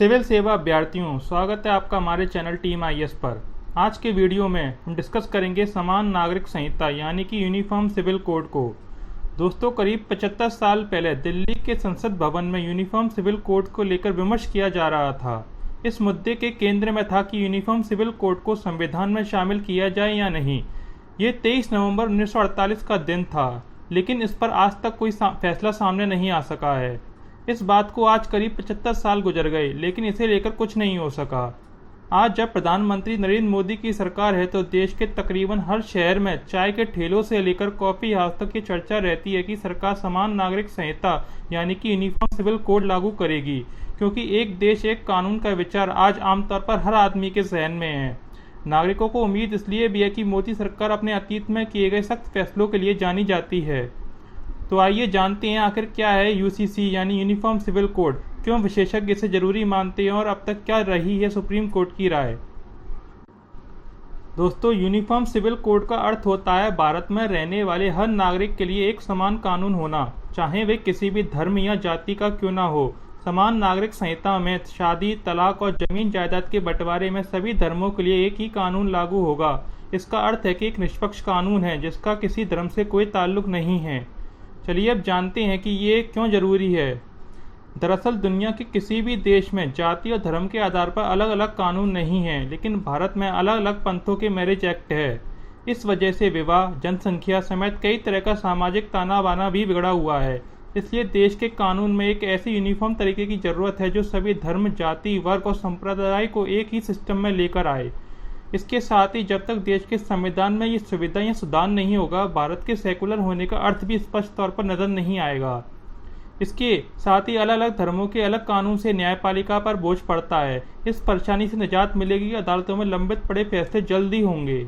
Civil सेवा अभ्यर्थियों, स्वागत है आपका हमारे चैनल टीम आईएएस पर। आज के वीडियो में हम डिस्कस करेंगे समान नागरिक संहिता यानी कि यूनिफॉर्म सिविल कोड को। दोस्तों, करीब 75 साल पहले दिल्ली के संसद भवन में यूनिफॉर्म सिविल कोड को लेकर विमर्श किया जा रहा था। इस मुद्दे के केंद्र में था कि यूनिफॉर्म सिविल कोड को संविधान में शामिल किया जाए या नहीं। ये 23 नवंबर 1948 का दिन था, लेकिन इस पर आज तक कोई फैसला सामने नहीं आ सका है। इस बात को आज करीब 75 साल गुजर गए, लेकिन इसे लेकर कुछ नहीं हो सका। आज जब प्रधानमंत्री नरेंद्र मोदी की सरकार है तो देश के तकरीबन हर शहर में चाय के ठेलों से लेकर कॉफी हाउस तक की चर्चा रहती है कि सरकार समान नागरिक संहिता यानी कि यूनिफॉर्म सिविल कोड लागू करेगी, क्योंकि एक देश एक कानून का विचार आज आमतौर पर हर आदमी के जहन में है। नागरिकों को उम्मीद इसलिए भी है कि मोदी सरकार अपने अतीत में किए गए सख्त फैसलों के लिए जानी जाती है। तो आइए जानते हैं आखिर क्या है यूसीसी यानी यूनिफॉर्म सिविल कोड, क्यों विशेषज्ञ इसे जरूरी मानते हैं और अब तक क्या रही है सुप्रीम कोर्ट की राय। दोस्तों, यूनिफॉर्म सिविल कोड का अर्थ होता है भारत में रहने वाले हर नागरिक के लिए एक समान कानून होना, चाहे वे किसी भी धर्म या जाति का क्यों ना हो। समान नागरिक संहिता में शादी, तलाक और जमीन जायदाद के बंटवारे में सभी धर्मों के लिए एक ही कानून लागू होगा। इसका अर्थ है कि एक निष्पक्ष कानून है जिसका किसी धर्म से कोई ताल्लुक नहीं है। चलिए अब जानते हैं कि ये क्यों जरूरी है। दरअसल दुनिया के किसी भी देश में जाति और धर्म के आधार पर अलग अलग कानून नहीं हैं, लेकिन भारत में अलग अलग पंथों के मैरिज एक्ट है। इस वजह से विवाह, जनसंख्या समेत कई तरह का सामाजिक ताना बाना भी बिगड़ा हुआ है। इसलिए देश के कानून में एक ऐसी यूनिफॉर्म तरीके की जरूरत है जो सभी धर्म, जाति, वर्ग और संप्रदाय को एक ही सिस्टम में लेकर आए। इसके साथ ही जब तक देश के संविधान में ये सुविधा या सुधार नहीं होगा, भारत के सेकुलर होने का अर्थ भी स्पष्ट तौर पर नजर नहीं आएगा। इसके साथ ही अलग अलग धर्मों के अलग कानून से न्यायपालिका पर बोझ पड़ता है। इस परेशानी से निजात मिलेगी कि अदालतों में लंबित पड़े फैसले जल्दी होंगे।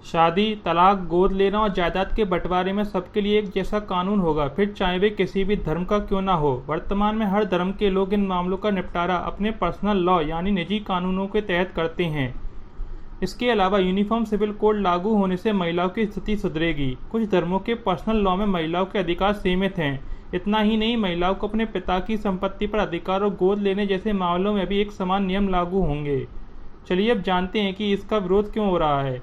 शादी, तलाक, गोद लेना और जायदाद के बंटवारे में सबके लिए एक जैसा कानून होगा, फिर चाहे वे किसी भी धर्म का क्यों ना हो। वर्तमान में हर धर्म के लोग इन मामलों का निपटारा अपने पर्सनल लॉ यानी निजी कानूनों के तहत करते हैं। इसके अलावा यूनिफॉर्म सिविल कोड लागू होने से महिलाओं की स्थिति सुधरेगी। कुछ धर्मों के पर्सनल लॉ में महिलाओं के अधिकार सीमित हैं। इतना ही नहीं, महिलाओं को अपने पिता की संपत्ति पर अधिकार और गोद लेने जैसे मामलों में भी एक समान नियम लागू होंगे। चलिए अब जानते हैं कि इसका विरोध क्यों हो रहा है।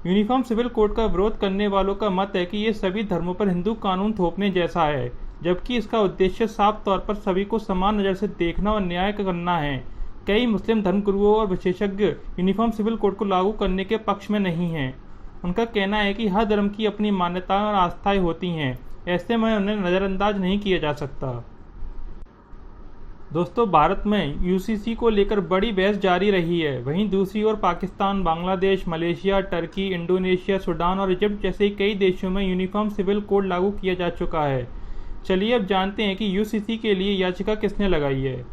यूनिफॉर्म सिविल कोड का विरोध करने वालों का मत है कि ये सभी धर्मों पर हिंदू कानून थोपने जैसा है, जबकि इसका उद्देश्य साफ तौर पर सभी को समान नज़र से देखना और न्याय करना है। कई मुस्लिम धर्मगुरुओं और विशेषज्ञ यूनिफॉर्म सिविल कोड को लागू करने के पक्ष में नहीं हैं। उनका कहना है कि हर धर्म की अपनी मान्यताएं और आस्थाएं होती हैं, ऐसे में उन्हें नज़रअंदाज नहीं किया जा सकता। दोस्तों, भारत में यूसीसी को लेकर बड़ी बहस जारी रही है। वहीं दूसरी ओर Pakistan, Bangladesh, Malaysia, Turkey, Indonesia, Sudan और इजिप्ट जैसे कई देशों में यूनिफॉर्म सिविल कोड लागू किया जा चुका है। चलिए अब जानते हैं कि यूसीसी के लिए याचिका किसने लगाई है।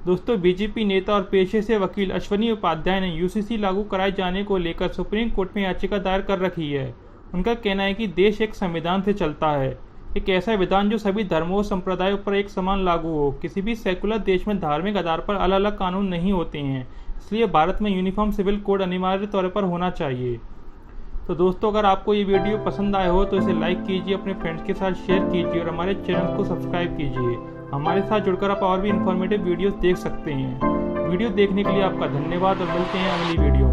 दोस्तों, बीजेपी नेता और पेशे से वकील अश्वनी उपाध्याय ने यूसीसी लागू कराए जाने को लेकर सुप्रीम कोर्ट में याचिका दायर कर रखी है। उनका कहना है कि देश एक संविधान से चलता है, एक ऐसा विधान जो सभी धर्मों और संप्रदायों पर एक समान लागू हो। किसी भी सेकुलर देश में धार्मिक आधार पर अलग अलग कानून नहीं होते हैं, इसलिए भारत में यूनिफॉर्म सिविल कोड अनिवार्य तौर पर होना चाहिए। तो दोस्तों, अगर आपको ये वीडियो पसंद आया हो तो इसे लाइक कीजिए, अपने फ्रेंड्स के साथ शेयर कीजिए और हमारे चैनल को सब्सक्राइब कीजिए। हमारे साथ जुड़कर आप और भी इन्फॉर्मेटिव वीडियोस देख सकते हैं। वीडियो देखने के लिए आपका धन्यवाद और मिलते हैं अगली वीडियो में।